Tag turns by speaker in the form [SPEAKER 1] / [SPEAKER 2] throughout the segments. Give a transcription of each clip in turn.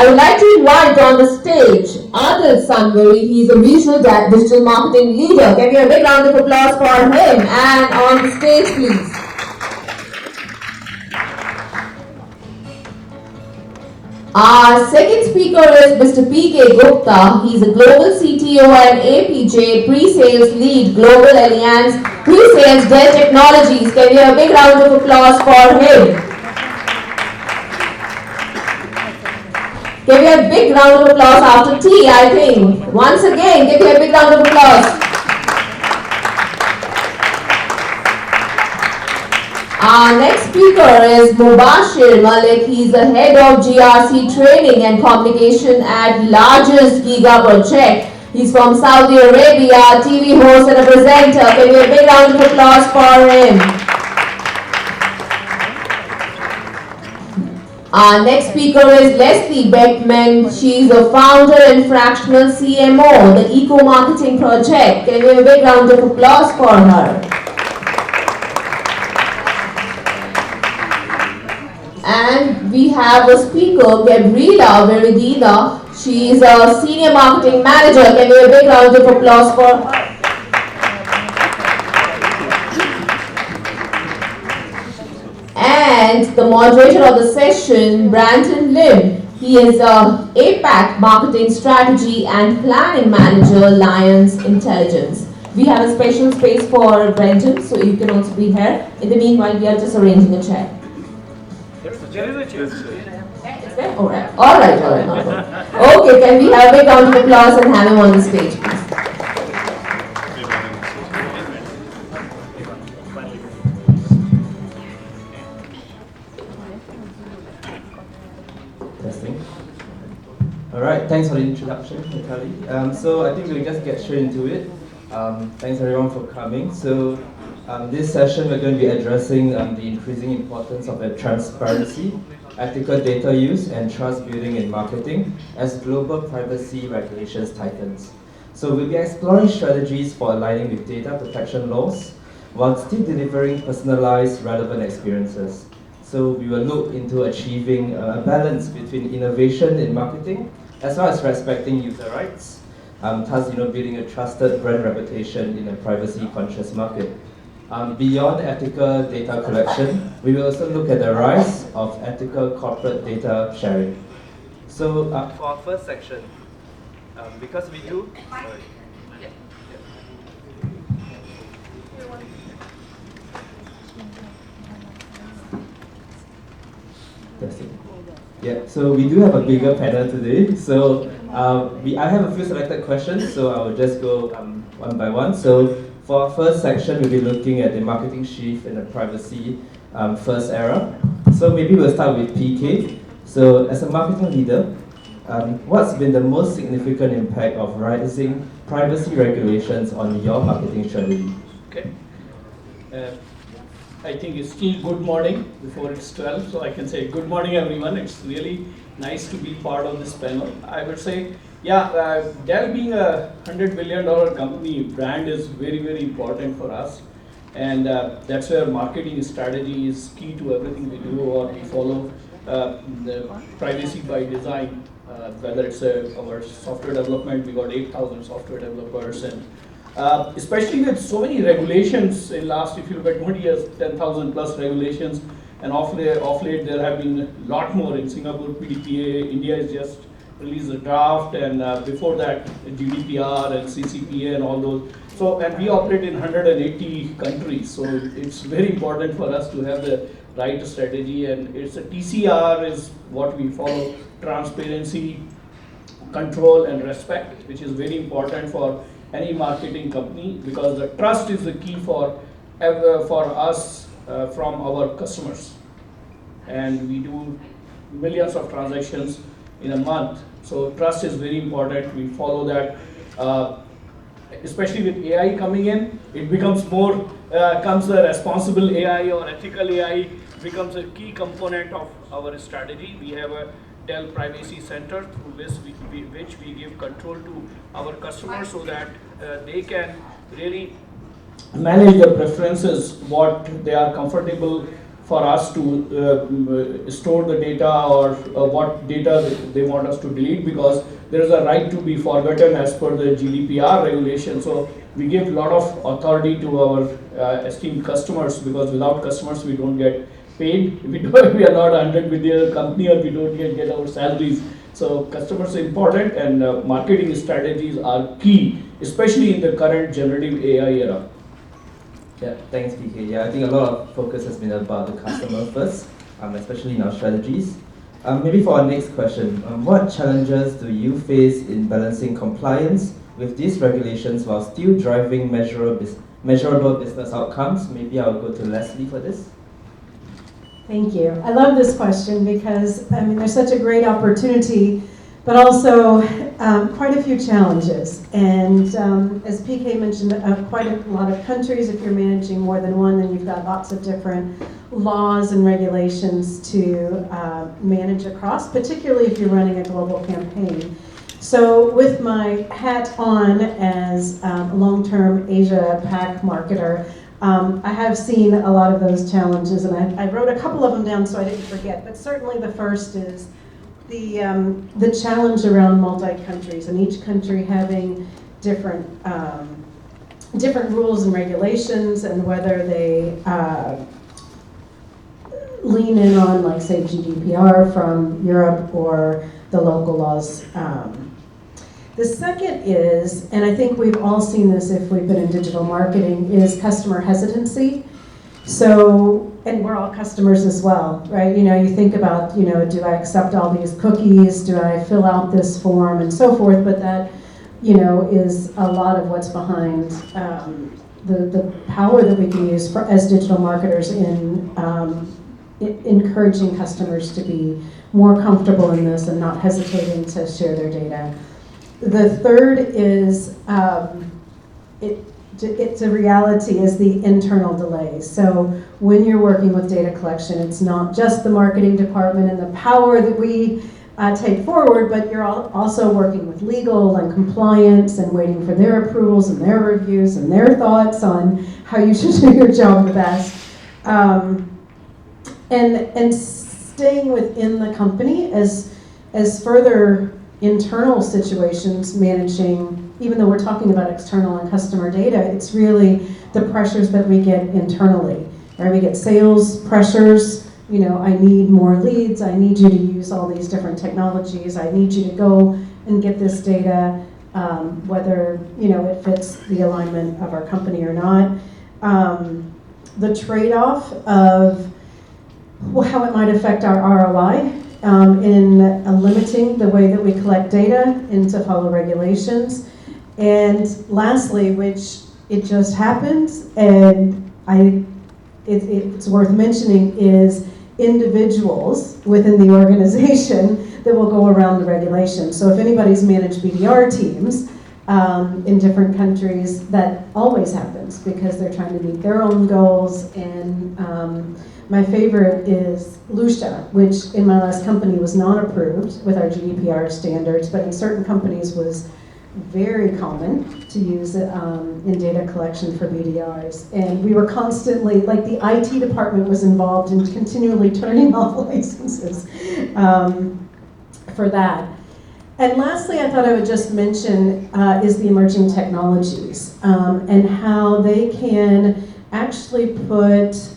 [SPEAKER 1] would like to invite on the stage Adil Sanwari. He's a regional digital marketing leader. Can we have a big round of applause for him? And on the stage, please. Our second speaker is Mr. PK Gupta. He's a global CTO and APJ pre-sales lead, Global Alliance Pre-sales Dell Technologies. Can we have a big round of applause for him? Can we have a big round of applause after tea, I think. Once again, can we have a big round of applause? Our next speaker is Mubashir Malik. He's the head of GRC training and communication at largest Giga project. He's from Saudi Arabia, TV host and a presenter. Can we have a big round of applause for him? Our next speaker is Leslie Beckman. She's the founder and fractional CMO, the Eco Marketing Project. Can we have a big round of applause for her? And we have a speaker, Gabriela Viridiana. She is a senior marketing manager. Can we have a big round of applause for her? And the moderator of the session, Brandon Lim. He is a APAC marketing strategy and planning manager, Lions Intelligence. We have a special space for Brandon, so you can also be here. In the meanwhile, we are just arranging a chair. It's there? All right. Okay, can we have a big round of applause and have him on the stage, please?
[SPEAKER 2] All right, thanks for the introduction, Nikali. So I think we'll just get straight into it. Thanks everyone for coming. So this session we're going to be addressing the increasing importance of transparency, ethical data use, and trust building in marketing as global privacy regulations tightens. So we'll be exploring strategies for aligning with data protection laws while still delivering personalized, relevant experiences. So we will look into achieving a balance between innovation in marketing as well as respecting user rights, thus building a trusted brand reputation in a privacy-conscious market. Beyond ethical data collection, we will also look at the rise of ethical corporate data sharing. So for our first section, because we do... Yeah, so we do have a bigger panel today. So I have a few selected questions, so I will just go one by one. So for our first section, we'll be looking at the marketing shift in the privacy first era. So maybe we'll start with PK. So as a marketing leader, what's been the most significant impact of rising privacy regulations on your marketing strategy?
[SPEAKER 3] Okay. I think it's still good morning before it's 12, so I can say good morning everyone. It's really nice to be part of this panel. I would say, Dell being a $100 billion company, brand is very, very important for us. And that's where marketing strategy is key to everything we do, or we follow the privacy by design. Whether it's our software development, we got 8,000 software developers, and especially with so many regulations in last, if you look at 20 years, 10,000 plus regulations, and off late there have been a lot more in Singapore, PDPA, India has just released a draft, and before that GDPR and CCPA and all those. So, and we operate in 180 countries, so it's very important for us to have the right strategy, and it's a TCR is what we follow: transparency, control, and respect, which is very important for any marketing company, because the trust is the key for us from our customers. And we do millions of transactions in a month, so trust is very important. We follow that. Especially with AI coming in, it becomes more, comes the responsible AI or ethical AI becomes a key component of our strategy. We have a Dell Privacy Center through which we give control to our customers so that they can really manage their preferences, what they are comfortable for us to store the data or what data they want us to delete, because there is a right to be forgotten as per the GDPR regulation. So we give a lot of authority to our esteemed customers, because without customers we don't get paid. We are not a 100 million company, or we don't get our salaries. So customers are important, and marketing strategies are key, especially in the current generative AI era.
[SPEAKER 2] Yeah, thanks, PK. Yeah, I think a lot of focus has been about the customer first, especially in our strategies. Maybe for our next question, what challenges do you face in balancing compliance with these regulations while still driving measurable business outcomes? Maybe I'll go to Leslie for this.
[SPEAKER 4] Thank you. I love this question because, I mean, there's such a great opportunity, but also quite a few challenges. And as PK mentioned, quite a lot of countries. If you're managing more than one, then you've got lots of different laws and regulations to manage across, particularly if you're running a global campaign. So with my hat on as a long-term Asia APAC marketer, I have seen a lot of those challenges, and I wrote a couple of them down so I didn't forget. But certainly the first is the challenge around multi-countries, and each country having different different rules and regulations, and whether they lean in on, like, say, GDPR from Europe or the local laws. The second is, and I think we've all seen this if we've been in digital marketing, is customer hesitancy. So, and we're all customers as well, right? You know, you think about, you know, do I accept all these cookies? Do I fill out this form and so forth? But that, you know, is a lot of what's behind the power that we can use as digital marketers in encouraging customers to be more comfortable in this and not hesitating to share their data. The third is, it's a reality, is the internal delays. So when you're working with data collection, it's not just the marketing department and the power that we take forward, but you're also working with legal and compliance and waiting for their approvals and their reviews and their thoughts on how you should do your job the best. And staying within the company as further internal situations, managing, even though we're talking about external and customer data, it's really the pressures that we get internally, right? We get sales pressures, you know, I need more leads, I need you to use all these different technologies, I need you to go and get this data, whether, you know, it fits the alignment of our company or not. The trade-off of how it might affect our ROI, in limiting the way that we collect data and to follow regulations. And lastly, which it just happens, and it's worth mentioning, is individuals within the organization that will go around the regulations. So if anybody's managed BDR teams in different countries, that always happens because they're trying to meet their own goals. And my favorite is Lucia, which in my last company was not approved with our GDPR standards, but in certain companies was very common to use it in data collection for BDRs. And we were constantly, like, the IT department was involved in continually turning off licenses for that. And lastly, I thought I would just mention is the emerging technologies and how they can actually put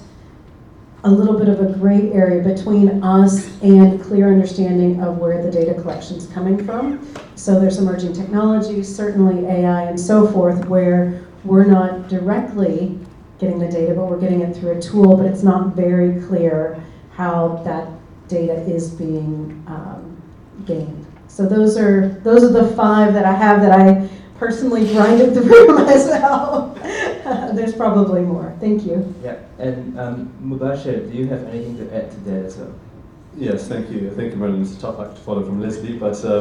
[SPEAKER 4] a little bit of a gray area between us and clear understanding of where the data collection is coming from. So there's emerging technologies, certainly AI and so forth, where we're not directly getting the data, but we're getting it through a tool, but it's not very clear how that data is being gained. So those are the 5 that I have that I personally grinded through myself. There's probably more. Thank you.
[SPEAKER 2] Yeah, and Mubashir, do you have anything to add to that as well?
[SPEAKER 5] Yes, thank you. I think it's a tough act to follow from Leslie, but a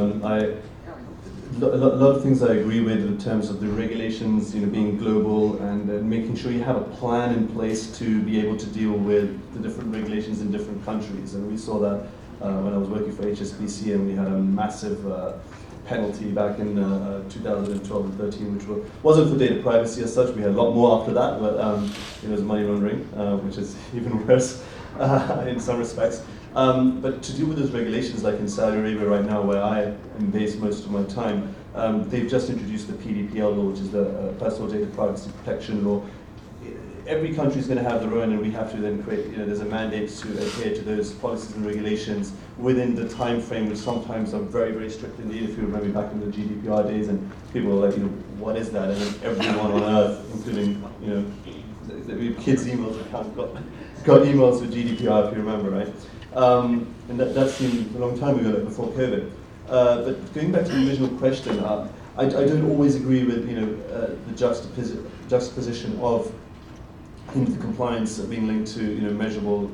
[SPEAKER 5] lot of things I agree with in terms of the regulations, you know, being global and making sure you have a plan in place to be able to deal with the different regulations in different countries. And we saw that when I was working for HSBC, and we had a massive penalty back in 2012 and 13, which wasn't for data privacy as such. We had a lot more after that, but it was money laundering, which is even worse in some respects. But to deal with those regulations, like in Saudi Arabia right now, where I am based most of my time, they've just introduced the PDPL law, which is the Personal Data Privacy Protection Law. Every country is going to have their own, and we have to then create, there's a mandate to adhere to those policies and regulations within the time frame, which sometimes are very, very strict indeed. If you remember back in the GDPR days, and people were like, what is that? And then everyone on earth, including, the kids' email account got emails with GDPR, if you remember, right? And that seemed a long time ago, like before COVID. But going back to the original question, I don't always agree with, the juxtaposition of the compliance being linked to measurable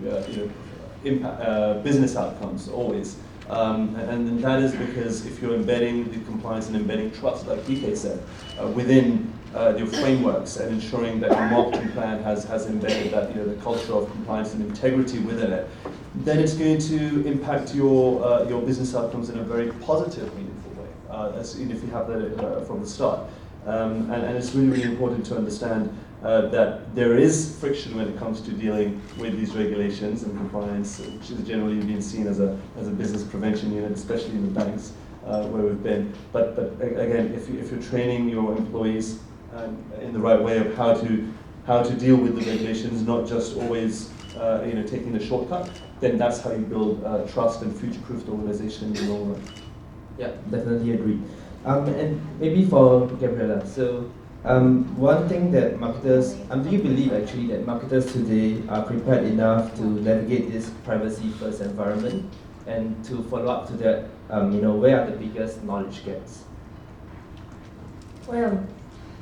[SPEAKER 5] impact, business outcomes always, and that is because if you're embedding the compliance and embedding trust, like DK said, within your frameworks and ensuring that your marketing plan has embedded that the culture of compliance and integrity within it, then it's going to impact your business outcomes in a very positive, meaningful way, as if you have that from the start. And it's really, really important to understand that there is friction when it comes to dealing with these regulations and compliance, which is generally being seen as a business prevention unit, especially in the banks where we've been. But again, if you're training your employees in the right way of how to deal with the regulations, not just always taking the shortcut, then that's how you build trust and future-proof the organization in the long run.
[SPEAKER 2] Yeah, definitely agree. And maybe for Gabriela, so one thing that marketers, do you believe actually that marketers today are prepared enough to navigate this privacy-first environment, and to follow up to that, where are the biggest knowledge gaps?
[SPEAKER 6] Well,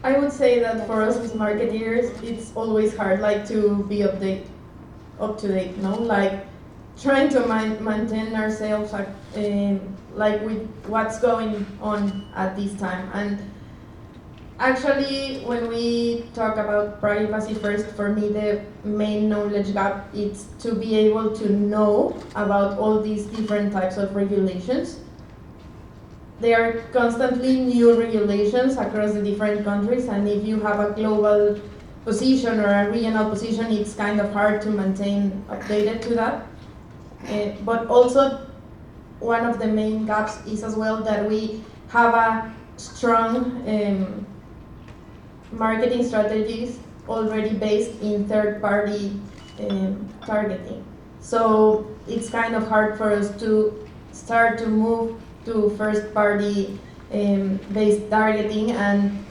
[SPEAKER 6] I would say that for us as marketers, it's always hard, to be up to date, like trying to maintain ourselves with what's going on at this time. And actually, when we talk about privacy first, for me the main knowledge gap is to be able to know about all these different types of regulations. There are constantly new regulations across the different countries, and if you have a global position or a regional position, it's kind of hard to maintain updated to that. But also, one of the main gaps is as well that we have a strong marketing strategies already based in third-party targeting. So it's kind of hard for us to start to move to first-party based targeting and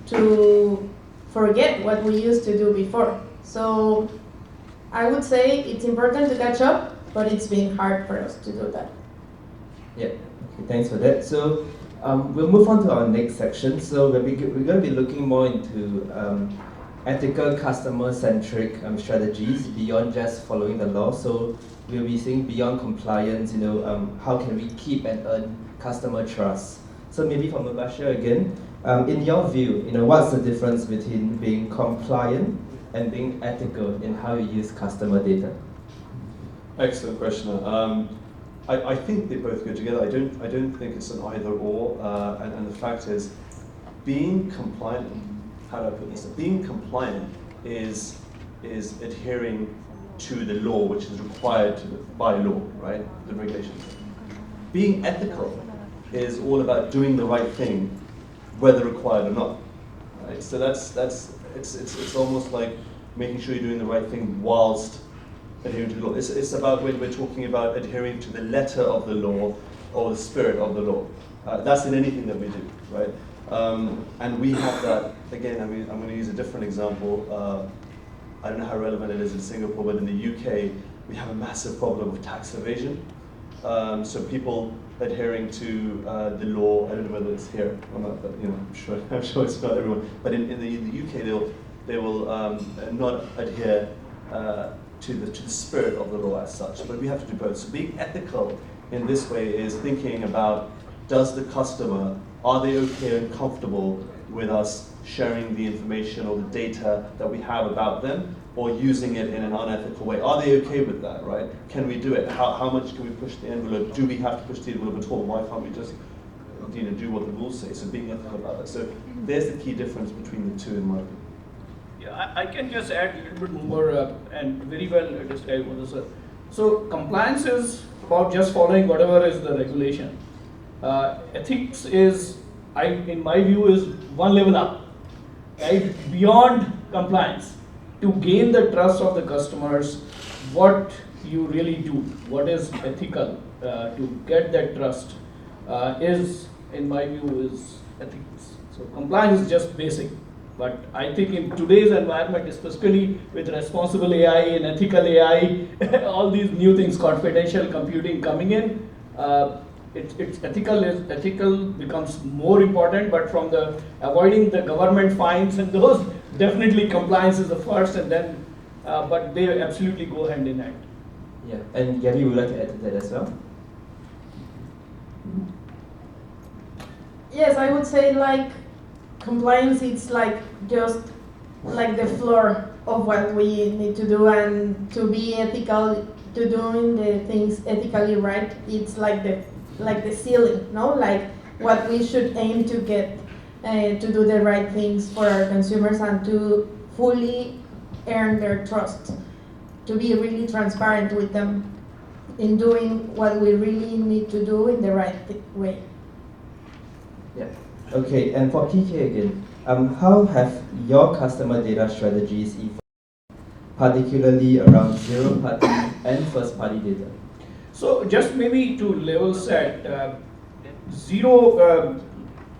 [SPEAKER 6] to forget what we used to do before. So I would say it's important to catch up, but it's been hard for us to do that.
[SPEAKER 2] Yeah, okay, thanks for that. So we'll move on to our next section. So we're going to be looking more into ethical, customer-centric strategies beyond just following the law. So we'll be seeing beyond compliance, how can we keep and earn customer trust. So maybe for Mubashir again, in your view, what's the difference between being compliant and being ethical in how you use customer data?
[SPEAKER 5] Excellent question. I think they both go together. I don't think it's an either or. And the fact is, being compliant. How do I put this? Being compliant is adhering to the law, which is required by law, right? The regulations. Being ethical is all about doing the right thing, whether required or not. Right? So it's almost like making sure you're doing the right thing whilst adhering to the law. It's about when we're talking about adhering to the letter of the law or the spirit of the law. That's in anything that we do, right? And we have that, again, I'm going to use a different example. I don't know how relevant it is in Singapore, but in the UK, we have a massive problem with tax evasion. So people adhering to the law, I don't know whether it's here or not, but I'm sure it's not everyone. But in the UK, they will not adhere to the spirit of the law as such, but we have to do both. So being ethical in this way is thinking about, does the customer, are they okay and comfortable with us sharing the information or the data that we have about them, or using it in an unethical way? Are they okay with that, right? Can we do it? How much can we push the envelope? Do we have to push the envelope at all? Why can't we just do what the rules say. So being ethical about that. So there's the key difference between the two, in my view.
[SPEAKER 3] Yeah, I can just add a little bit more, and very well described, sir. So compliance is about just following whatever is the regulation. Ethics is, in my view, is one level up, right? Beyond compliance, to gain the trust of the customers, what you really do, what is ethical, to get that trust, is, in my view, is ethics. So compliance is just basic. But I think in today's environment, especially with responsible AI and ethical AI, all these new things, confidential computing coming in, it's ethical becomes more important. But from the avoiding the government fines and those, definitely compliance is the first, and then, but they absolutely go hand in hand.
[SPEAKER 2] Yeah, and Gabby, would you like to add to that as well?
[SPEAKER 6] Yes, I would say like compliance, it's like just like the floor of what we need to do, and to be ethical, to doing the things ethically right, it's like the ceiling, no? Like what we should aim to get, to do the right things for our consumers and to fully earn their trust, to be really transparent with them in doing what we really need to do in the right way.
[SPEAKER 2] Yeah. Okay, and for PK again, how have your customer data strategies evolved, particularly around zero-party and first-party data?
[SPEAKER 3] So just maybe to level set, zero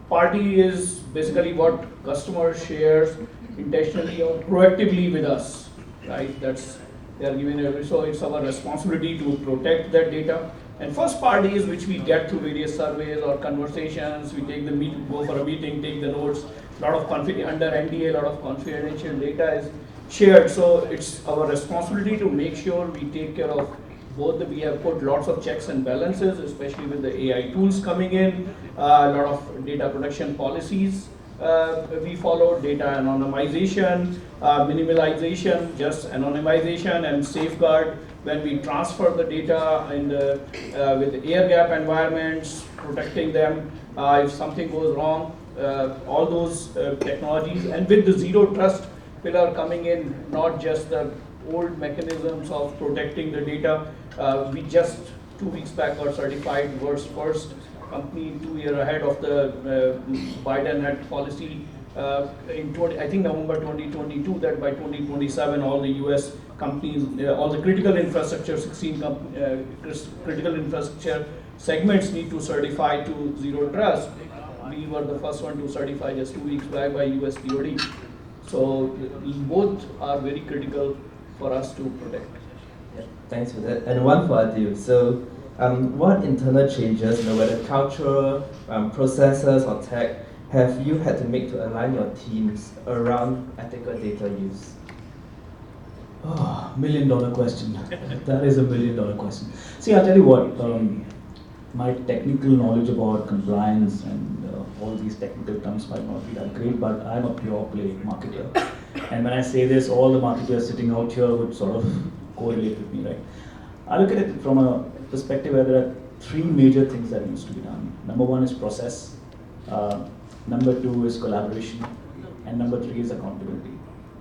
[SPEAKER 3] party is basically what customer shares intentionally or proactively with us, right? That's, they are given so it's our responsibility to protect that data. And first party is which we get through various surveys or conversations. We take the go for a meeting, take the notes. Lot of under NDA, a lot of confidential data is shared. So it's our responsibility to make sure we take care of both. We have put lots of checks and balances, especially with the AI tools coming in. A lot of data protection policies. We follow data anonymization, minimalization, just anonymization, and safeguard when we transfer the data in the, with the air gap environments, protecting them if something goes wrong, all those technologies. And with the zero trust pillar coming in, not just the old mechanisms of protecting the data, we just 2 weeks back got certified world's first company 2 years ahead of the Biden had policy in I think November 2022, that by 2027 all the US companies, all the critical infrastructure, 16 critical infrastructure segments need to certify to zero trust. We were the first one to certify just 2 weeks back by US DoD. So both are very critical for us to protect.
[SPEAKER 2] Yeah, thanks for that. And one for Adil. So what internal changes, whether cultural, processes or tech, have you had to make to align your teams around ethical data use?
[SPEAKER 7] Oh, $1 million question. That is $1 million question. See, I'll tell you what, my technical knowledge about compliance and all these technical terms might not be that great, but I'm a pure play marketer. And when I say this, all the marketers sitting out here would sort of correlate with me, right? I look at it from a perspective where there are three major things that needs to be done. Number one is process, number two is collaboration, and number three is accountability.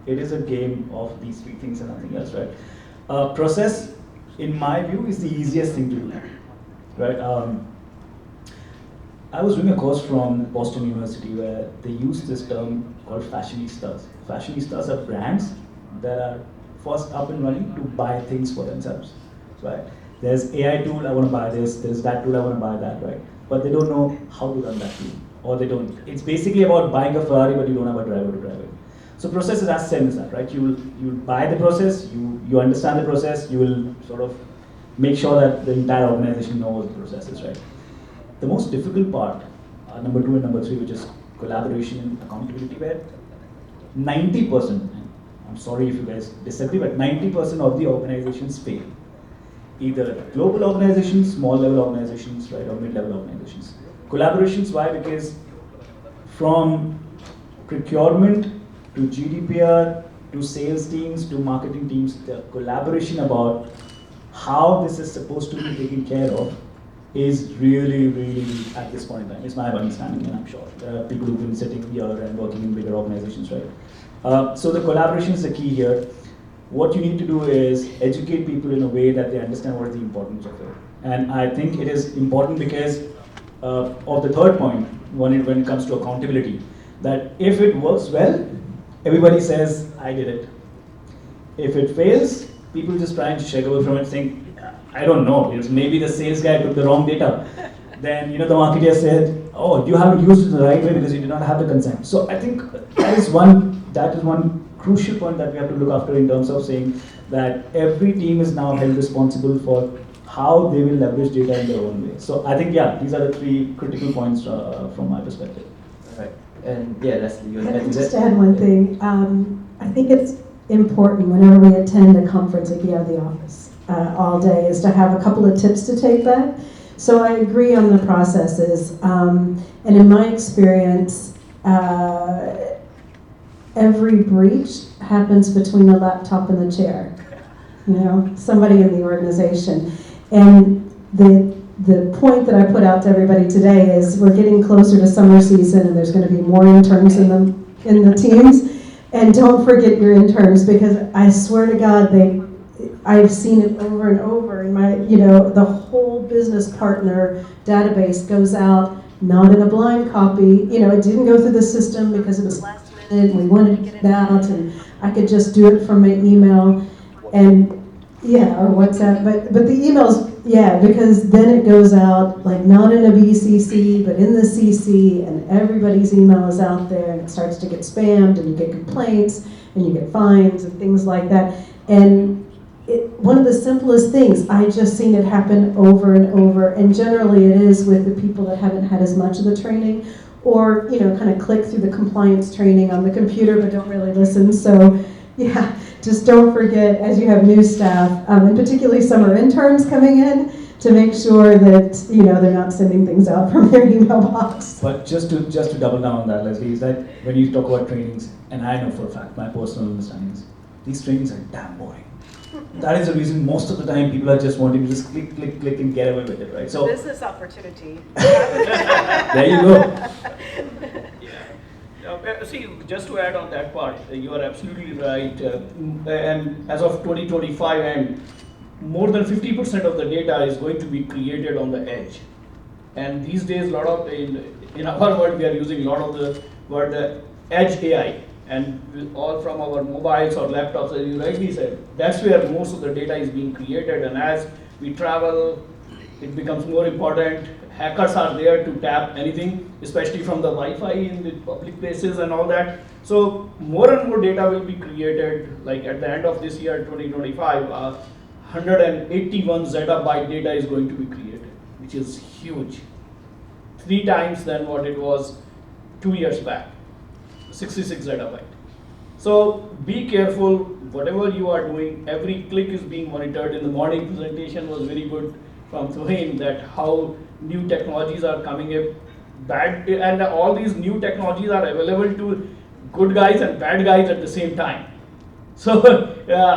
[SPEAKER 7] It is a game of these three things and nothing else, right? Process, in my view, is the easiest thing to do, right? I was doing a course from Boston University where they use this term called fashionistas. Fashionistas are brands that are first up and running to buy things for themselves, right? There's AI tool, I want to buy this. There's that tool, I want to buy that, right? But they don't know how to run that tool, or they don't. It's basically about buying a Ferrari, but you don't have a driver to drive it. So process is as same as that, right? You'll buy the process, you understand the process, you will sort of make sure that the entire organization knows the process is, right? The most difficult part, number two and number three, which is collaboration and accountability, where 90%, I'm sorry if you guys disagree, but 90% of the organizations fail. Either global organizations, small level organizations, right, or mid-level organizations. Collaborations, why? Because from procurement to GDPR to sales teams to marketing teams, the collaboration about how this is supposed to be taken care of is really, really weak at this point in time. It's my understanding, and I'm sure there are people who've been sitting here and working in bigger organizations, right? So the collaboration is the key here. What you need to do is educate people in a way that they understand what is the importance of it. And I think it is important because of the third point, when it comes to accountability, that if it works well, everybody says, I did it. If it fails, people just try and shake away from it saying, I don't know, it's maybe the sales guy took the wrong data. Then the marketer said, oh, you haven't used it the right way because you did not have the consent. So I think that is one crucial point that we have to look after in terms of saying that every team is now held responsible for how they will leverage data in their own way. So I think, yeah, these are the three critical points from my perspective.
[SPEAKER 2] Right. And yeah, Leslie, you want to add
[SPEAKER 4] Can I
[SPEAKER 2] to
[SPEAKER 4] just
[SPEAKER 2] that?
[SPEAKER 4] add one thing? I think it's important whenever we attend a conference, like be out of the office all day, is to have a couple of tips to take back. So I agree on the processes. And in my experience, every breach happens between the laptop and the chair. Somebody in the organization. And the point that I put out to everybody today is we're getting closer to summer season and there's going to be more interns in the teams. And don't forget your interns, because I swear to God, I've seen it over and over in my, the whole business partner database goes out, not in a blind copy. It didn't go through the system because it was last minute and we wanted to get it out, and I could just do it from my email and or WhatsApp, but the emails, because then it goes out, like not in a BCC, but in the CC, and everybody's email is out there, and it starts to get spammed, and you get complaints, and you get fines, and things like that. And one of the simplest things, I just seen it happen over and over, and generally it is with the people that haven't had as much of the training, or kind of click through the compliance training on the computer, but don't really listen. So, just don't forget, as you have new staff, and particularly summer interns coming in, to make sure that they're not sending things out from their email box.
[SPEAKER 7] But just to double down on that, Leslie, is that when you talk about trainings, and I know for a fact, my personal understanding is, these trainings are damn boring. That is the reason most of the time people are just wanting to just click, click, click and get away with it, right? So
[SPEAKER 8] business opportunity.
[SPEAKER 7] there you go.
[SPEAKER 3] See, just to add on that part, you are absolutely right. And as of 2025 end, more than 50% of the data is going to be created on the edge. And these days, in our world, we are using a lot of the word edge AI. And all from our mobiles or laptops, as you rightly said, that's where most of the data is being created. And as we travel, it becomes more important. Hackers are there to tap anything, especially from the Wi-Fi in the public places and all that. So more and more data will be created. Like at the end of this year, 2025, 181 zettabyte data is going to be created, which is huge. 3 times than what it was 2 years back, 66 zettabyte. So be careful, whatever you are doing, every click is being monitored. In the morning presentation was very good from Tuhain, that how new technologies are coming up, and all these new technologies are available to good guys and bad guys at the same time. So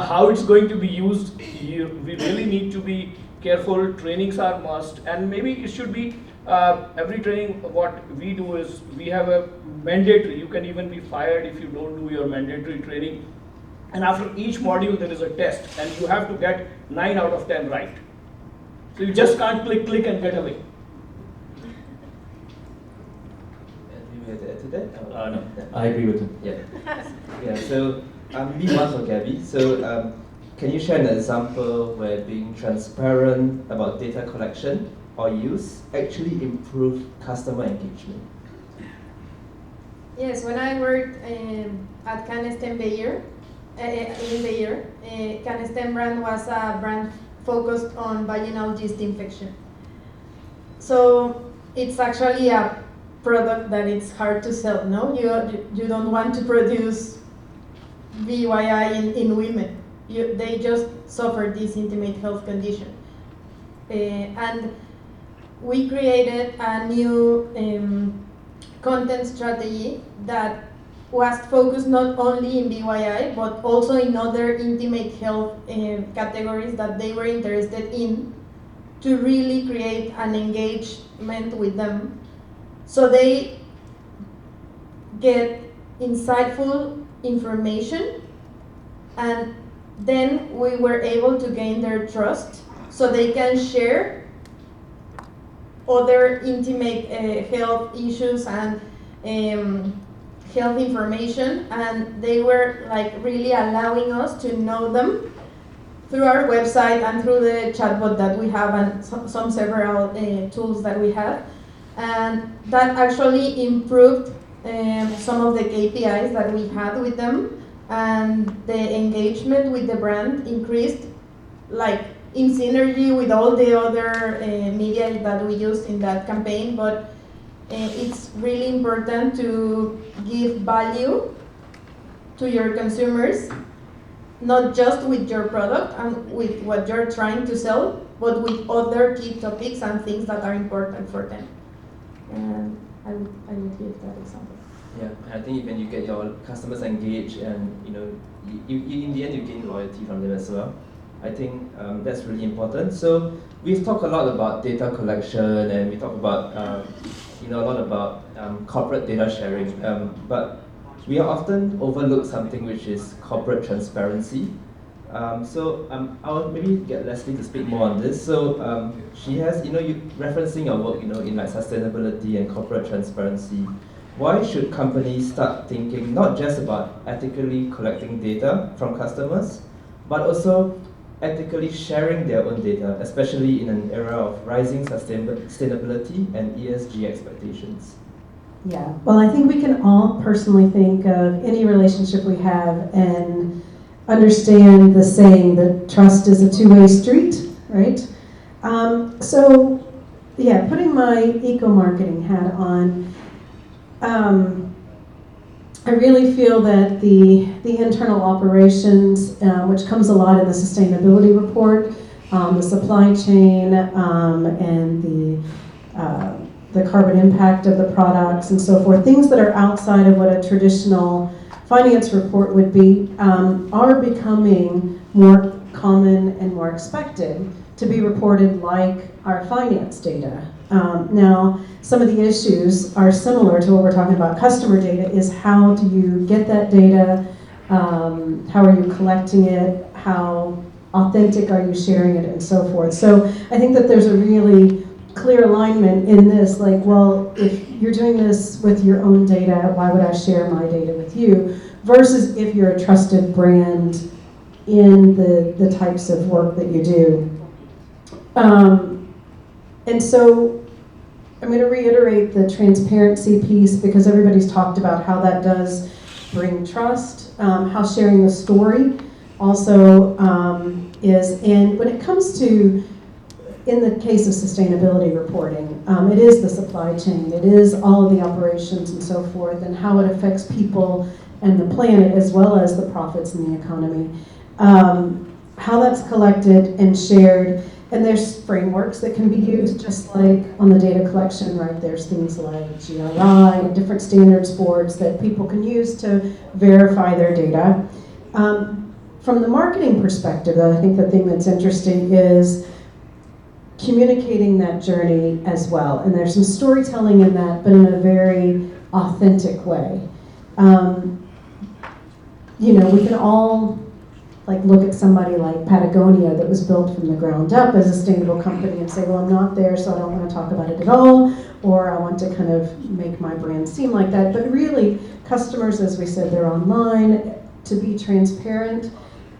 [SPEAKER 3] how it's going to be used, we really need to be careful. Trainings are must, and maybe it should be every training. What we do is we have a mandatory. You can even be fired if you don't do your mandatory training. And after each module there is a test, and you have to get 9 out of 10 right. So you just can't click and get away.
[SPEAKER 2] You want to add to that?
[SPEAKER 7] No, I agree with him.
[SPEAKER 2] Yeah. So maybe one for Gabby. So can you share an example where being transparent about data collection or use actually improve customer engagement?
[SPEAKER 6] Yes, when I worked at Canestem Bayer, in Bayer, Canestem brand was a brand focused on vaginal disinfection. So it's actually a product that it's hard to sell. No, you don't want to produce VYI in women. They just suffer this intimate health condition, and we created a new content strategy that was focused not only in BYI, but also in other intimate health categories that they were interested in. to really create an engagement with them so they get insightful information, and then we were able to gain their trust so they can share other intimate health issues and health information, and they were like really allowing us to know them through our website and through the chatbot that we have and some several tools that we have, and that actually improved some of the KPIs that we had with them, and the engagement with the brand increased, like in synergy with all the other media that we used in that campaign. But it's really important to give value to your consumers, not just with your product and with what you're trying to sell, but with other key topics and things that are important for them. And I would give that example.
[SPEAKER 2] Yeah, and I think when you get your customers engaged, and you in the end you gain loyalty from them as well. I think that's really important. So we've talked a lot about data collection, and we talk about a lot about corporate data sharing, but we are often overlook something which is corporate transparency. I'll maybe get Leslie to speak more on this. So she has, you referencing your work, in like sustainability and corporate transparency. Why should companies start thinking not just about ethically collecting data from customers, but also ethically sharing their own data, especially in an era of rising sustainability and ESG expectations?
[SPEAKER 4] Yeah, well, I think we can all personally think of any relationship we have and understand the saying that trust is a two-way street, right? Putting my eco-marketing hat on, I really feel that the internal operations, which comes a lot in the sustainability report, the supply chain, and the carbon impact of the products and so forth, things that are outside of what a traditional finance report would be, are becoming more common and more expected to be reported like our finance data. Now, some of the issues are similar to what we're talking about. Customer data is how do you get that data, how are you collecting it, how authentic are you sharing it, and so forth. So I think that there's a really clear alignment in this, like, well, if you're doing this with your own data, why would I share my data with you? Versus if you're a trusted brand in the types of work that you do. And so I'm going to reiterate the transparency piece because everybody's talked about how that does bring trust, how sharing the story also is, and when it comes to, in the case of sustainability reporting, it is the supply chain, it is all of the operations and so forth, and how it affects people and the planet as well as the profits in the economy. How that's collected and shared. And there's frameworks that can be used, just like on the data collection, right? There's things like GRI and different standards boards that people can use to verify their data. From the marketing perspective, though, I think the thing that's interesting is communicating that journey as well. And there's some storytelling in that, but in a very authentic way. We can all look at somebody like Patagonia that was built from the ground up as a sustainable company and say, well, I'm not there, so I don't want to talk about it at all, or I want to kind of make my brand seem like that. But really, customers, as we said, they're online, to be transparent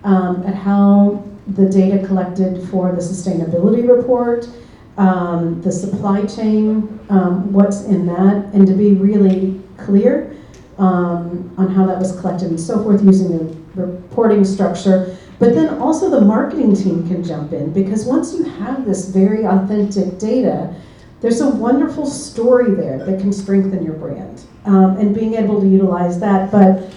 [SPEAKER 4] at how the data collected for the sustainability report, the supply chain, what's in that, and to be really clear on how that was collected and so forth using the reporting structure. But then also the marketing team can jump in, because once you have this very authentic data, there's a wonderful story there that can strengthen your brand, and being able to utilize that. But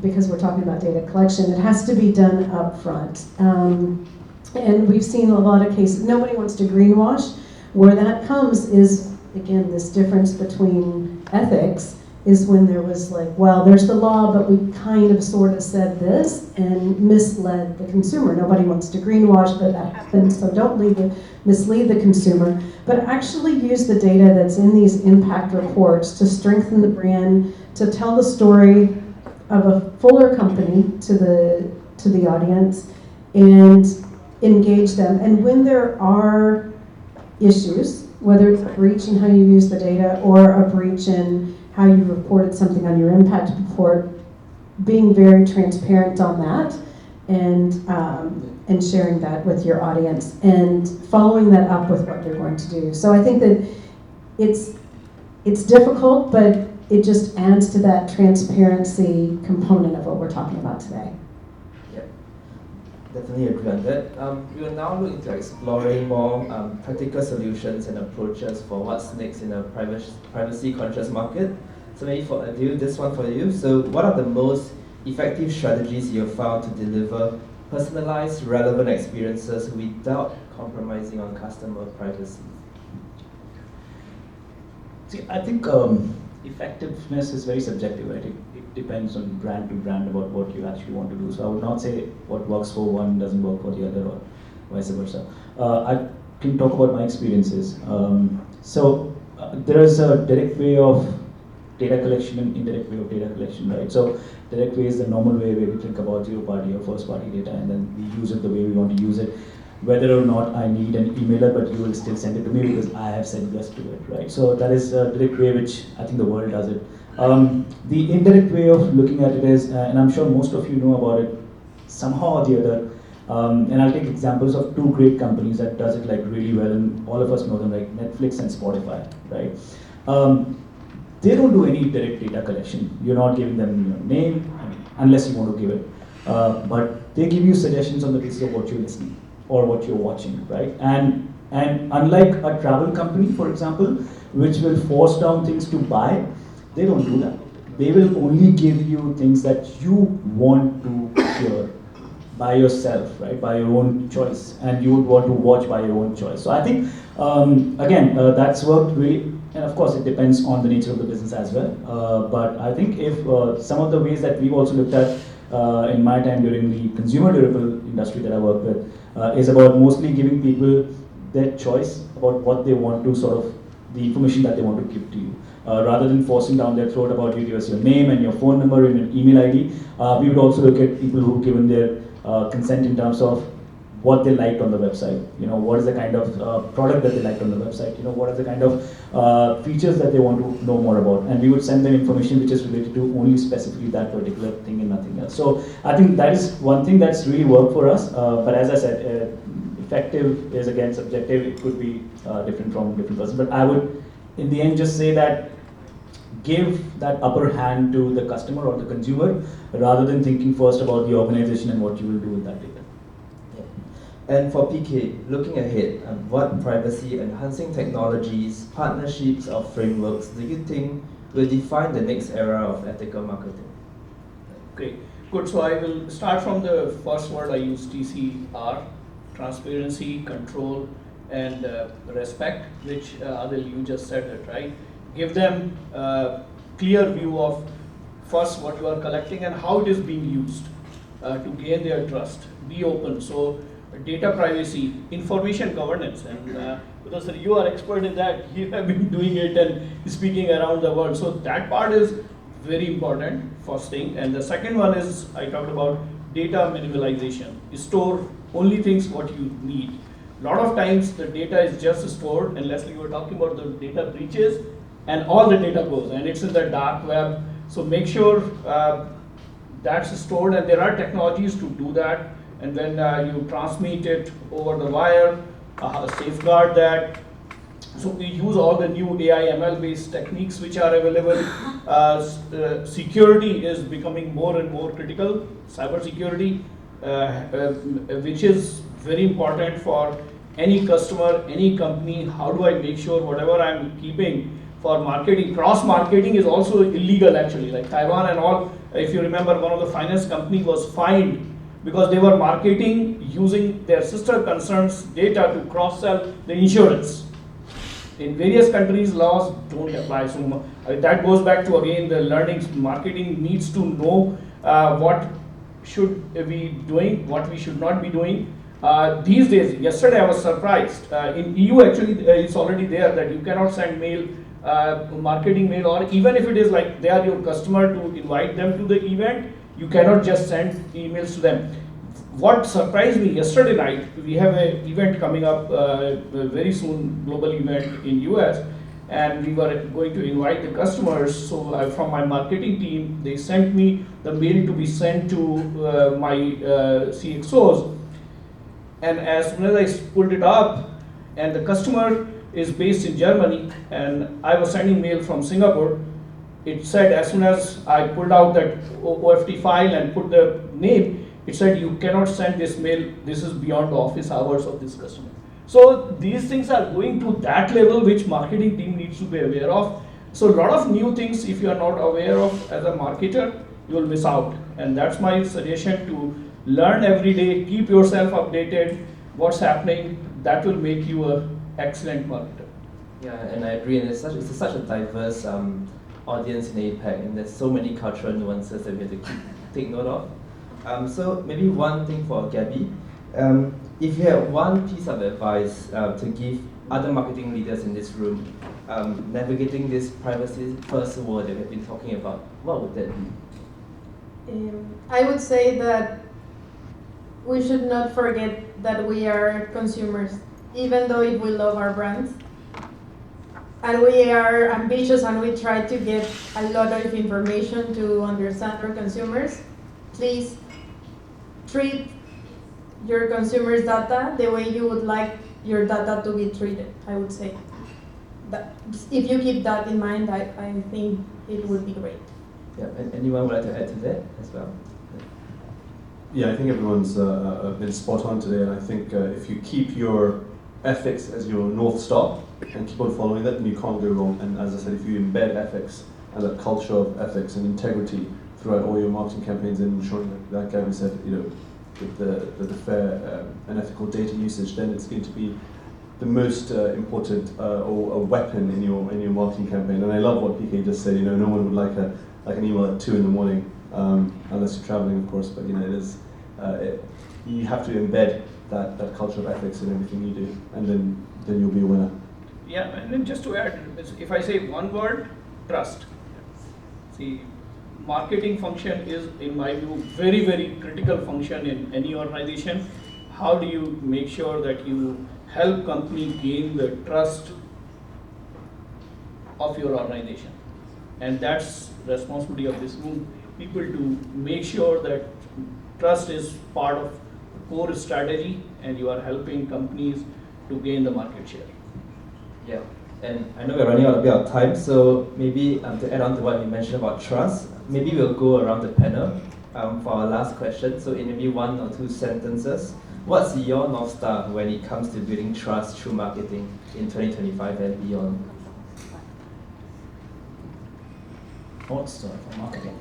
[SPEAKER 4] because we're talking about data collection, it has to be done up front. And we've seen a lot of cases, nobody wants to greenwash. Where that comes is, again, this difference between ethics is when there was like, well, there's the law, but we kind of sort of said this and misled the consumer. Nobody wants to greenwash, but that happens, so don't mislead the consumer. But actually use the data that's in these impact reports to strengthen the brand, to tell the story of a fuller company to the audience, and engage them. And when there are issues, whether it's a breach in how you use the data or a breach in how you reported something on your impact report, being very transparent on that and sharing that with your audience and following that up with what you're going to do. So I think that it's difficult, but it just adds to that transparency component of what we're talking about today.
[SPEAKER 2] Definitely agree on that. We will now look into exploring more practical solutions and approaches for what's next in a privacy-conscious market. So maybe for Adil, this one for you. So what are the most effective strategies you've found to deliver personalized, relevant experiences without compromising on customer privacy?
[SPEAKER 7] See, I think effectiveness is very subjective, right? It depends on brand to brand about what you actually want to do. So I would not say what works for one doesn't work for the other, or vice versa. I can talk about my experiences. There is a direct way of data collection and indirect way of data collection, right? So direct way is the normal way where we think about zero-party or first-party data, and then we use it the way we want to use it. Whether or not I need an emailer, but you will still send it to me because I have said yes to it, right? So that is a direct way which I think the world does it. The indirect way of looking at it is, and I'm sure most of you know about it, somehow or the other, and I'll take examples of two great companies that does it like really well, and all of us know them, like Netflix and Spotify, right? They don't do any direct data collection. You're not giving them your name, unless you want to give it. But they give you suggestions on the basis of what you're listening or what you're watching, right? And unlike a travel company, for example, which will force down things to buy, they don't do that. They will only give you things that you want to hear by yourself, right? By your own choice, and you would want to watch by your own choice. So I think, again, that's worked really. And of course, it depends on the nature of the business as well. But I think if some of the ways that we've also looked at in my time during the consumer durable industry that I work with is about mostly giving people their choice about what they want to sort of, the information that they want to give to you. Rather than forcing down their throat about you give us your name and your phone number and your email ID, we would also look at people who've given their consent in terms of what they liked on the website, what is the kind of product that they liked on the website, what are the kind of features that they want to know more about, and we would send them information which is related to only specifically that particular thing and nothing else. So I think that is one thing that's really worked for us, but as I said, effective is again subjective. It could be different from different person, but I would in the end just say that give that upper hand to the customer or the consumer rather than thinking first about the organization and what you will do with that data.
[SPEAKER 2] And for PK, looking ahead, what privacy-enhancing technologies, partnerships, or frameworks do you think will define the next era of ethical marketing?
[SPEAKER 3] Great, good. So I will start from the first word I use, TCR, transparency, control, and respect, which Adil, you just said it, right? Give them a clear view of first what you are collecting and how it is being used to gain their trust. Be open. So data privacy, information governance, and because you are expert in that, you have been doing it and speaking around the world. So that part is very important, first thing. And the second one is, I talked about data minimalization. Store only things what you need. A lot of times the data is just stored, and Leslie, you were talking about the data breaches, and all the data goes, and it's in the dark web. So make sure that's stored, and there are technologies to do that. And then you transmit it over the wire, safeguard that. So we use all the new AI ML based techniques which are available. Security is becoming more and more critical, cyber security, which is very important for any customer, any company. How do I make sure whatever I'm keeping for marketing, cross marketing is also illegal actually, like Taiwan and all. If you remember, one of the finance company was fined because they were marketing using their sister concern's data to cross-sell the insurance. in various countries, laws don't apply. So that goes back to again the learnings. Marketing needs to know what should we doing, what we should not be doing. These days, yesterday I was surprised. In EU, actually, it's already there that you cannot send mail, marketing mail, or even if it is like they are your customer, to invite them to the event, you cannot just send emails to them. What surprised me yesterday night, we have an event coming up very soon, global event in US, and we were going to invite the customers. So from my marketing team, they sent me the mail to be sent to my CXOs. And as soon as I pulled it up, and the customer is based in Germany, and I was sending mail from Singapore, it said as soon as I pulled out that OFT file and put the name, it said you cannot send this mail, this is beyond the office hours of this customer. So these things are going to that level which marketing team needs to be aware of. So a lot of new things, if you are not aware of as a marketer, you will miss out. And that's my suggestion, to learn every day, keep yourself updated, what's happening, that will make you an excellent marketer.
[SPEAKER 2] Yeah, and I agree, and it's such a diverse audience in APAC, and there's so many cultural nuances that we have to take note of. So maybe one thing for Gabby, if you had one piece of advice to give other marketing leaders in this room, navigating this privacy-first world that we've been talking about, what would that be?
[SPEAKER 6] I would say that we should not forget that we are consumers, even though if we love our brands, and we are ambitious and we try to get a lot of information to understand our consumers. Please treat your consumers' data the way you would like your data to be treated, I would say. That, if you keep that in mind, I think it would be great.
[SPEAKER 2] Yeah, and anyone would like to add to that as well?
[SPEAKER 5] Yeah, I think everyone's been spot on today, and I think if you keep your ethics as your North Star and keep on following that, then you can't go wrong. And as I said, if you embed ethics and that culture of ethics and integrity throughout all your marketing campaigns, and ensuring that, like Gabby said, with the fair and ethical data usage, then it's going to be the most important or a weapon in your marketing campaign. And I love what PK just said. No one would like an email at 2 a.m, unless you're traveling, of course. But it is you have to embed that culture of ethics in everything you do, and then you'll be a winner.
[SPEAKER 3] Yeah, and then just to add, if I say one word, trust. See, marketing function is, in my view, very, very critical function in any organization. How do you make sure that you help company gain the trust of your organization? And that's the responsibility of this room, people to make sure that trust is part of the core strategy, and you are helping companies to gain the market share.
[SPEAKER 2] Yeah, and I know we're running out a bit of time, so maybe to add on to what you mentioned about trust, maybe we'll go around the panel for our last question. So in maybe 1 or 2 sentences, what's your North Star when it comes to building trust through marketing in 2025 and beyond?
[SPEAKER 7] North Star for marketing.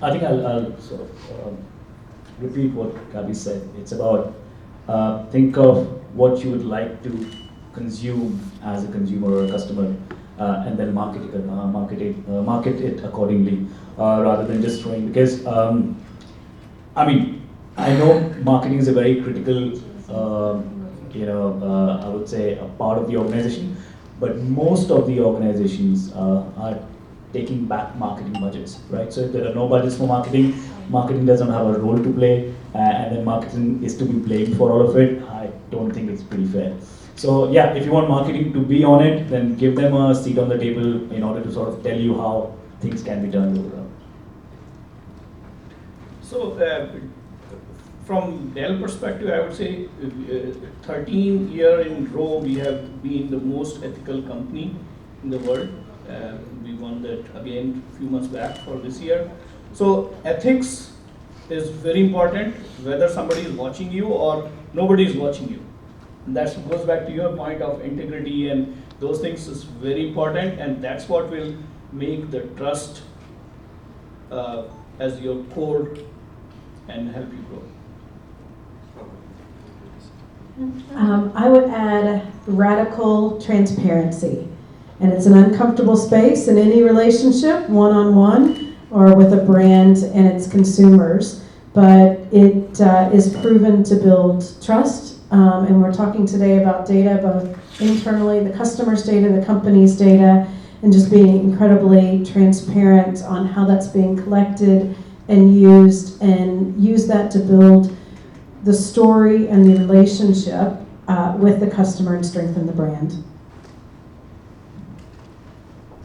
[SPEAKER 7] I think I'll sort of repeat what Gabi said. It's about think of what you would like to consume as a consumer or a customer, and then market it accordingly, rather than just throwing. Because I know marketing is a very critical, I would say, a part of the organization, but most of the organizations are taking back marketing budgets, right? So if there are no budgets for marketing, marketing doesn't have a role to play, and then marketing is to be blamed for all of it. I don't think it's pretty fair. So yeah, if you want marketing to be on it, then give them a seat on the table in order to sort of tell you how things can be done overall.
[SPEAKER 3] So from Dell perspective, I would say 13 years in a row we have been the most ethical company in the world. We won that again a few months back for this year. So ethics is very important, whether somebody is watching you or nobody is watching you. And that goes back to your point of integrity, and those things is very important, and that's what will make the trust as your core and help you grow.
[SPEAKER 4] I would add radical transparency. And it's an uncomfortable space in any relationship, one-on-one, or with a brand and its consumers. But it is proven to build trust. And we're talking today about data, both internally, the customer's data, the company's data, and just being incredibly transparent on how that's being collected and use that to build the story and the relationship with the customer and strengthen the brand.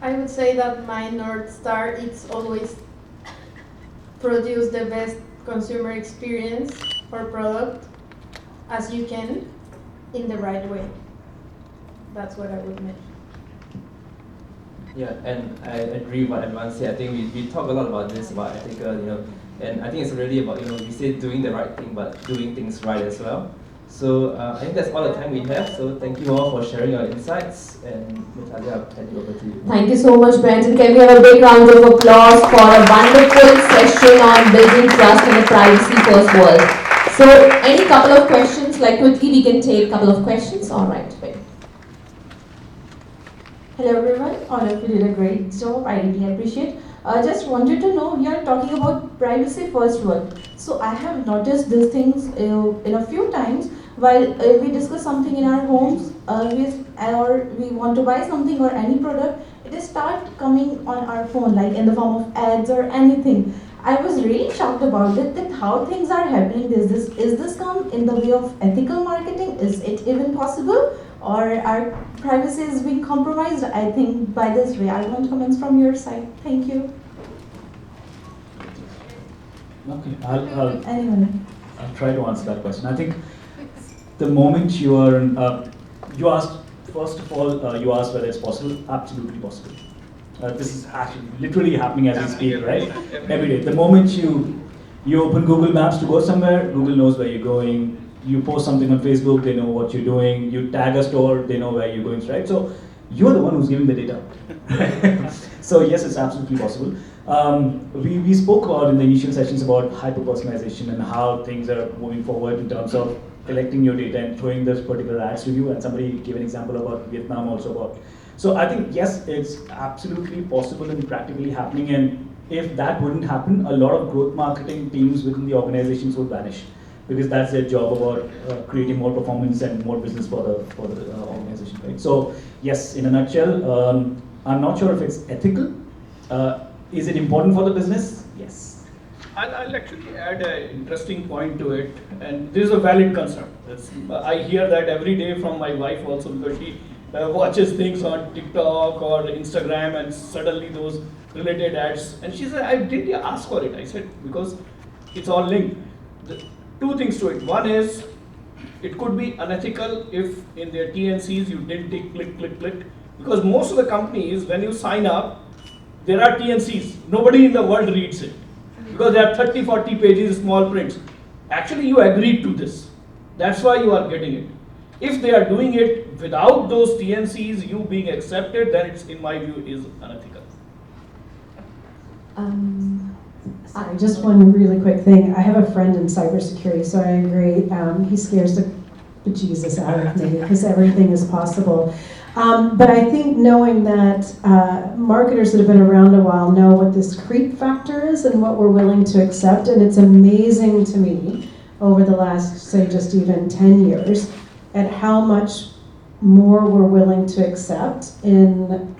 [SPEAKER 6] I would say that my North Star is always produce the best consumer experience or product as you can in the right way. That's what I would mention.
[SPEAKER 2] Yeah, and I agree with what everyone said. I think we talk a lot about this, about ethical, and I think it's really about, we say doing the right thing, but doing things right as well. So I think that's all the time we have. So thank you all for sharing your insights. And Natalia, I'll hand it over to you.
[SPEAKER 1] Thank you so much, Brenton. Can we have a big round of applause for a wonderful session on building trust in a privacy-first world? So, any couple of questions? Like quickly, we can take a couple of questions. All right.
[SPEAKER 8] Hello everyone, all of you did a great job, I really appreciate. Just wanted to know, we are talking about privacy first world. So I have noticed these things in a few times while we discuss something in our homes or we want to buy something or any product, it is start coming on our phone like in the form of ads or anything. I was really shocked about it, that how things are happening. Is this come in the way of ethical marketing? Is it even possible? Or our privacy is being compromised, I think, by this way. I want comments from your side. Thank you.
[SPEAKER 7] Okay,
[SPEAKER 8] Anyway.
[SPEAKER 7] I'll try to answer that question. I think the moment you are, you asked, first of all, you asked whether it's possible. Absolutely possible. This is actually literally happening as we speak, right? Every day. The moment you open Google Maps to go somewhere, Google knows where you're going. You post something on Facebook, they know what you're doing. You tag a store, they know where you're going, right? So you're the one who's giving the data. So yes, it's absolutely possible. We spoke about in the initial sessions about hyper-personalization and how things are moving forward in terms of collecting your data and throwing those particular ads to you. And somebody gave an example about Vietnam also about. So I think, yes, it's absolutely possible and practically happening. And if that wouldn't happen, a lot of growth marketing teams within the organizations would vanish, because that's their job about creating more performance and more business for the organization, right? So yes, in a nutshell, I'm not sure if it's ethical. Is it important for the business? Yes.
[SPEAKER 3] I'll actually add an interesting point to it, and this is a valid concern. I hear that every day from my wife also, because she watches things on TikTok or Instagram, and suddenly those related ads, and she said, "I did you ask for it?" I said, because it's all linked. Two things to it. One is, it could be unethical if in their TNCs you didn't take click, because most of the companies, when you sign up, there are TNCs. Nobody in the world reads it, because there are 30, 40 pages, small prints. Actually, you agreed to this. That's why you are getting it. If they are doing it without those TNCs, you being accepted, then it's, in my view, is unethical.
[SPEAKER 4] Sorry, just one really quick thing. I have a friend in cybersecurity, so I agree. He scares the bejesus out of me because everything is possible. But I think knowing that marketers that have been around a while know what this creep factor is and what we're willing to accept, and it's amazing to me over the last, say, just even 10 years, at how much more we're willing to accept in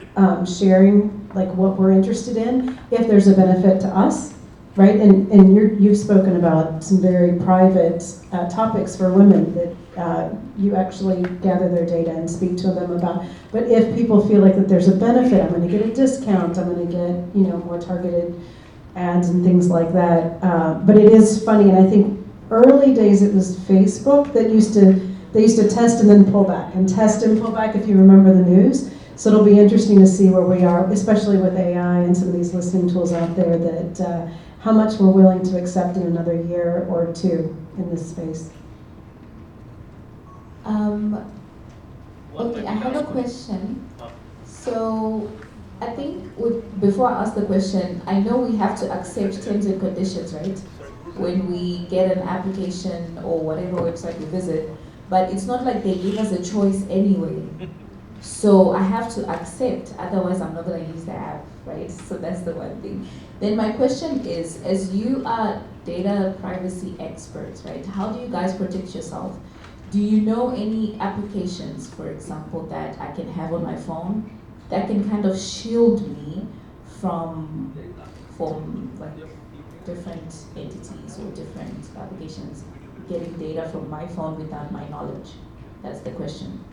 [SPEAKER 4] sharing like what we're interested in, if there's a benefit to us, right? And you've spoken about some very private topics for women that you actually gather their data and speak to them about. But if people feel like that there's a benefit, I'm going to get a discount, I'm going to get more targeted ads and things like that. But it is funny, and I think early days it was Facebook that they used to test and then pull back, and test and pull back, if you remember the news. So it'll be interesting to see where we are, especially with AI and some of these listening tools out there, that how much we're willing to accept in another year or two in this space.
[SPEAKER 8] Okay, I have a question. So I think before I ask the question, I know we have to accept terms and conditions, right? When we get an application or whatever website we visit. but it's not like they give us a choice anyway. So I have to accept, otherwise I'm not going to use the app, right? So that's the one thing. Then my question is, as you are data privacy experts, right? How do you guys protect yourself? Do you know any applications, for example, that I can have on my phone that can kind of shield me from like different entities or different applications getting data from my phone without my knowledge? That's the question.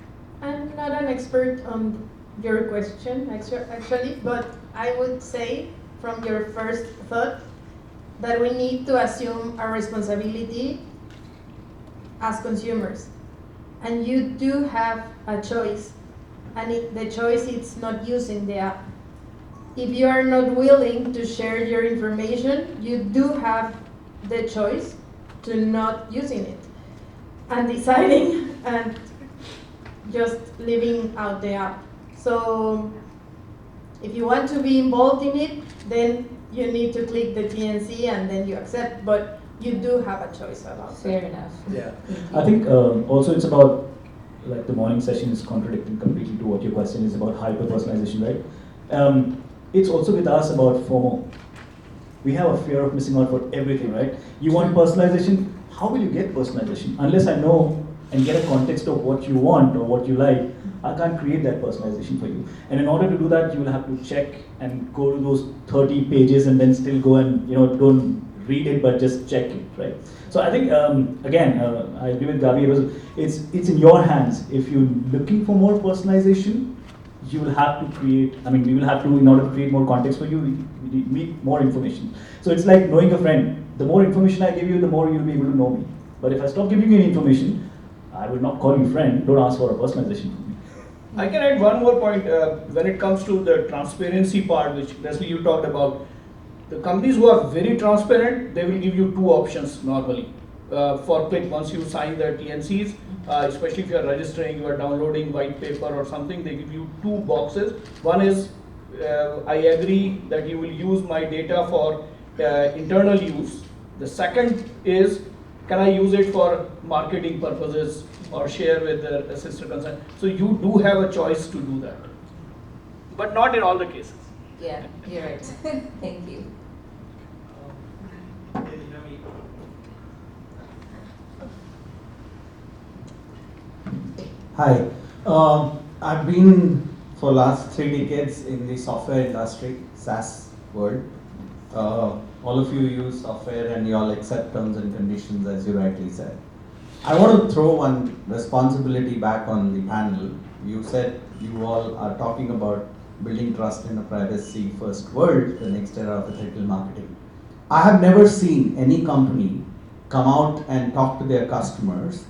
[SPEAKER 6] I'm not an expert on your question, actually, but I would say from your first thought that we need to assume our responsibility as consumers. And you do have a choice, and the choice is not using the app. If you are not willing to share your information, you do have the choice to not using it and deciding and just leaving out the app. So if you want to be involved in it, then you need to click the TNC and then you accept, but you do have a choice about it.
[SPEAKER 8] Fair enough.
[SPEAKER 7] Yeah. I think also it's about, like the morning session is contradicting completely to what your question is about hyper-personalization, right? It's also with us about FOMO. We have a fear of missing out for everything, right? You want personalization, how will you get personalization? Unless I know and get a context of what you want or what you like, I can't create that personalization for you. And in order to do that, you will have to check and go to those 30 pages and then still go and, don't read it, but just check it, right? So I think, again, I agree with Gabi, it's in your hands. If you're looking for more personalization, you will have to create, we will have to, in order to create more context for you, we need more information. So it's like knowing a friend. The more information I give you, the more you'll be able to know me. But if I stop giving you any information, I will not call you friend. Don't ask for a personalization from me.
[SPEAKER 3] I can add one more point when it comes to the transparency part, which Leslie you talked about. The companies who are very transparent, they will give you two options normally for click once you sign the TNCs, especially if you are registering, you are downloading white paper or something, they give you two boxes. One is, I agree that you will use my data for internal use. The second is, can I use it for marketing purposes or share with the sister concern? So you do have a choice to do that, but not in all the cases.
[SPEAKER 8] Yeah, you're right. Thank you.
[SPEAKER 9] Hi, I've been for last 3 decades in the software industry, SaaS world. All of you use software and you all accept terms and conditions as you rightly said. I want to throw one responsibility back on the panel. You said you all are talking about building trust in a privacy first world, the next era of ethical marketing. I have never seen any company come out and talk to their customers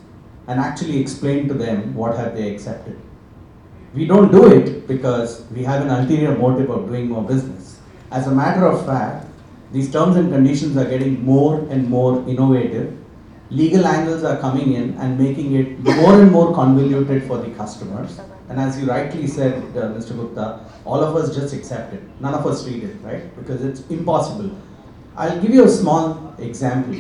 [SPEAKER 9] and actually explain to them what have they accepted. We don't do it because we have an ulterior motive of doing more business. As a matter of fact, these terms and conditions are getting more and more innovative. Legal angles are coming in and making it more and more convoluted for the customers. And as you rightly said, Mr. Gupta, all of us just accept it. None of us read it, right? Because it's impossible. I'll give you a small example.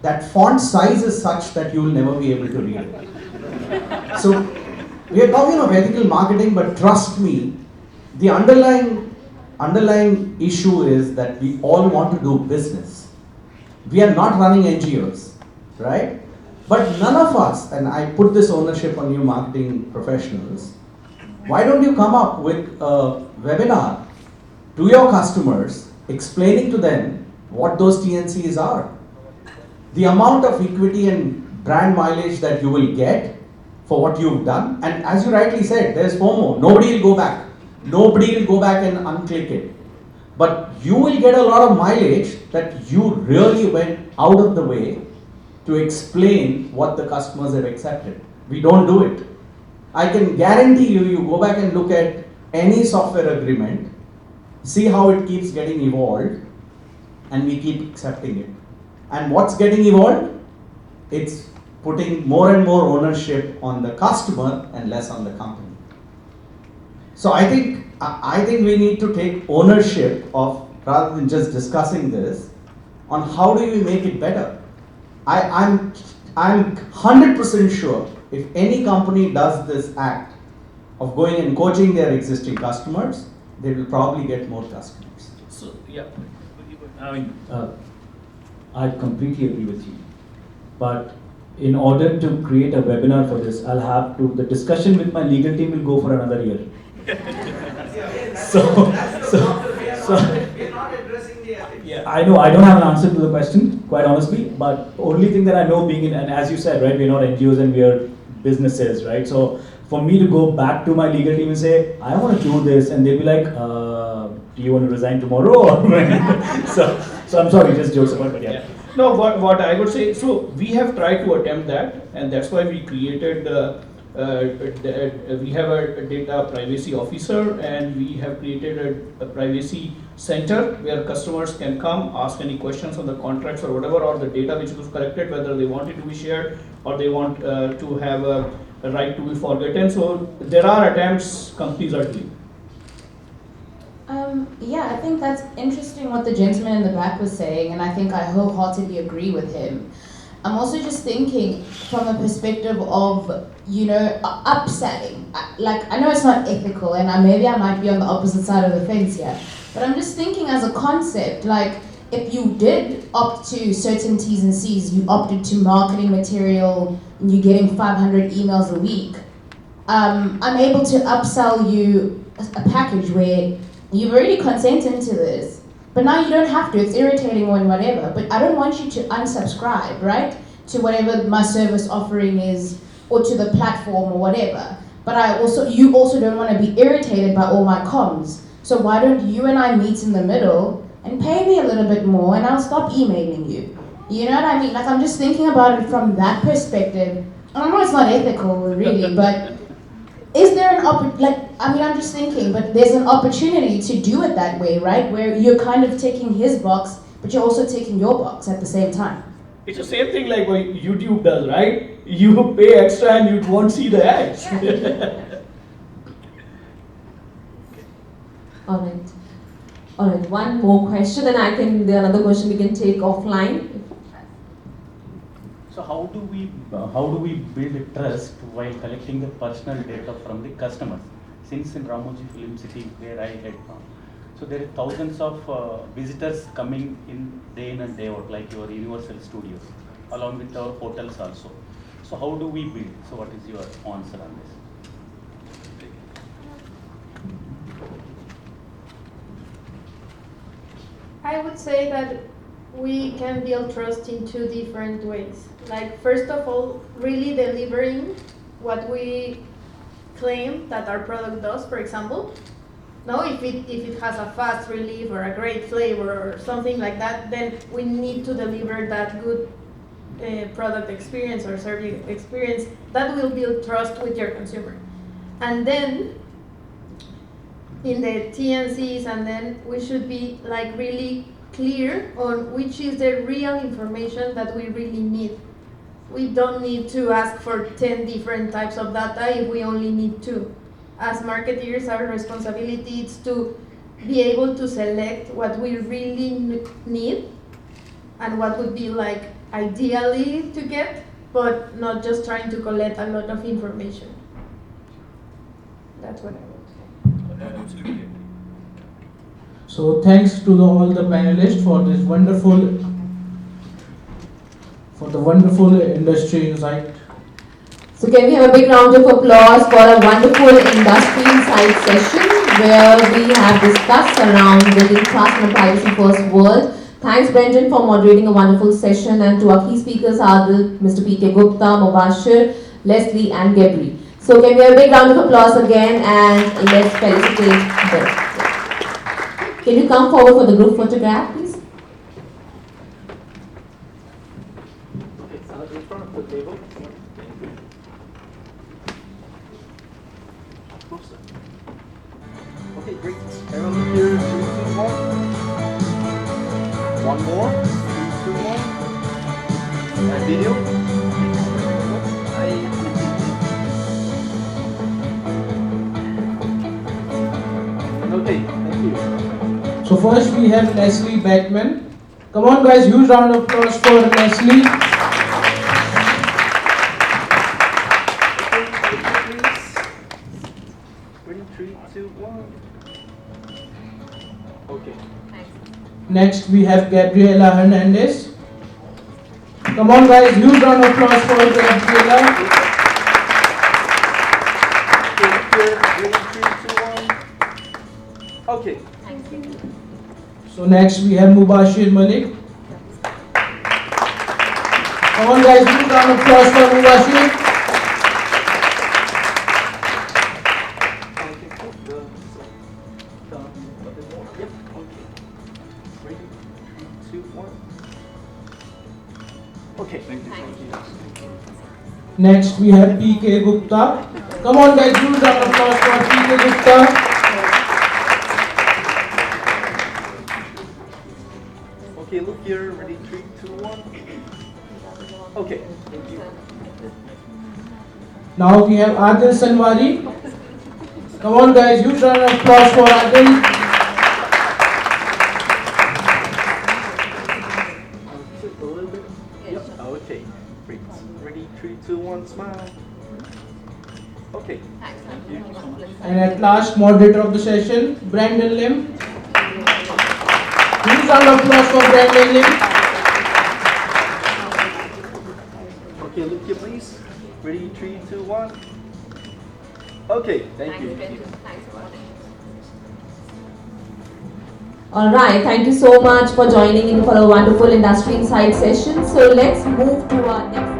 [SPEAKER 9] That font size is such that you will never be able to read it. So we are talking of ethical marketing, but trust me, the underlying issue is that we all want to do business. We are not running NGOs, right? But none of us, and I put this ownership on you marketing professionals, why don't you come up with a webinar to your customers explaining to them what those TNCs are? The amount of equity and brand mileage that you will get for what you've done, and as you rightly said, there's FOMO, nobody will go back. Nobody will go back and unclick it. But you will get a lot of mileage that you really went out of the way to explain what the customers have accepted. We don't do it. I can guarantee you, you go back and look at any software agreement, see how it keeps getting evolved, and we keep accepting it. And what's getting evolved? It's putting more and more ownership on the customer and less on the company. So I think we need to take ownership of, rather than just discussing this, on how do we make it better. I'm I'm 100% sure if any company does this act of going and coaching their existing customers, they will probably get more customers.
[SPEAKER 3] So, yeah.
[SPEAKER 7] I mean, I completely agree with you. But in order to create a webinar for this, the discussion with my legal team will go for another year. so, yeah, I know I don't have an answer to the question, quite honestly, but only thing that I know being in, and as you said, right, we're not NGOs and we're businesses, right? So for me to go back to my legal team and say, I want to do this, and they'll be like, do you want to resign tomorrow? Or so I'm sorry, just jokes about it, yeah.
[SPEAKER 3] No, what I would say, so we have tried to attempt that, and that's why we created, we have a data privacy officer, and we have created a privacy center where customers can come, ask any questions on the contracts or whatever, or the data which was collected, whether they want it to be shared or they want to have a right to be forgotten. So there are attempts companies are doing.
[SPEAKER 8] Yeah, I think that's interesting what the gentleman in the back was saying, and I think I wholeheartedly agree with him. I'm also just thinking from a perspective of, upselling. Like, I know it's not ethical, and maybe I might be on the opposite side of the fence here, but I'm just thinking as a concept, like, if you did opt to certain T's and C's, you opted to marketing material, and you're getting 500 emails a week, I'm able to upsell you a package where you've already consented to this, but now you don't have to, it's irritating or whatever, but I don't want you to unsubscribe, right, to whatever my service offering is, or to the platform or whatever. But you also don't want to be irritated by all my comms. So why don't you and I meet in the middle and pay me a little bit more and I'll stop emailing you. You know what I mean? Like, I'm just thinking about it from that perspective. And I know it's not ethical really, but is there an I'm just thinking, but there's an opportunity to do it that way, right? Where you're kind of taking his box, but you're also taking your box at the same time.
[SPEAKER 3] It's the same thing like what YouTube does, right? You pay extra and you won't see the ads.
[SPEAKER 1] All right, one more question, and the another question we can take offline.
[SPEAKER 10] So how do we build trust while collecting the personal data from the customers? Since in Ramoji Film City, where I had gone, so there are thousands of visitors coming in and day out, like your Universal Studios, along with our hotels also. So how do we build? So what is your answer on this?
[SPEAKER 6] I would say that we can build trust in two different ways. Like, first of all, really delivering what we claim that our product does, for example. Now, if it has a fast relief or a great flavor or something like that, then we need to deliver that good product experience or service experience that will build trust with your consumer. And then in the TNCs, and then we should be like really clear on which is the real information that we really need. We don't need to ask for 10 different types of data if we only need 2. As marketeers, our responsibility is to be able to select what we really need and what would be like ideally to get, but not just trying to collect a lot of information. That's what I would say.
[SPEAKER 11] So thanks to all the panelists for this wonderful industry insight.
[SPEAKER 1] So can we have a big round of applause for a wonderful industry insight session where we have discussed around building trust in a privacy first world. Thanks Brendan for moderating a wonderful session, and to our key speakers Adil, Mr. P.K. Gupta, Mubashir, Leslie and Gabriela. So can we have a big round of applause again, and let's felicitate them. Can you come forward for the group photograph, please?
[SPEAKER 10] In front of the table. Okay, great. Everyone here, 2 more. 1 more. 2 more. And video. Okay, thank you.
[SPEAKER 11] So first we have Leslie Beckman. Come on guys, huge round of applause for Leslie. Next we have Gabriela Hernandez. Come on guys, huge round of applause for Gabriela.
[SPEAKER 12] Okay.
[SPEAKER 11] So next we have Mubashir Malik. Come on guys, huge round of applause for Mubashir.
[SPEAKER 12] Okay. Thank you.
[SPEAKER 11] Next we have PK Gupta. Come on guys, huge round of applause for PK Gupta.
[SPEAKER 12] Okay, look here. Ready? 3, 2, 1. Okay. Thank you.
[SPEAKER 11] Now we have Adil Sanwari. Come on guys, huge round of applause for Adil.
[SPEAKER 12] A little bit. Yep. Okay. Great. Ready? 3, 2, 1. Smile. Okay. Thank you.
[SPEAKER 11] And at last, moderator of the session, Brandon Lim. Huge round of applause for Brandon Lim.
[SPEAKER 12] Okay, look here, please. Ready? 3, 2, 1. Okay. Thank you.
[SPEAKER 1] Alright, thank you so much for joining in for a wonderful industry insight session. So let's move to our next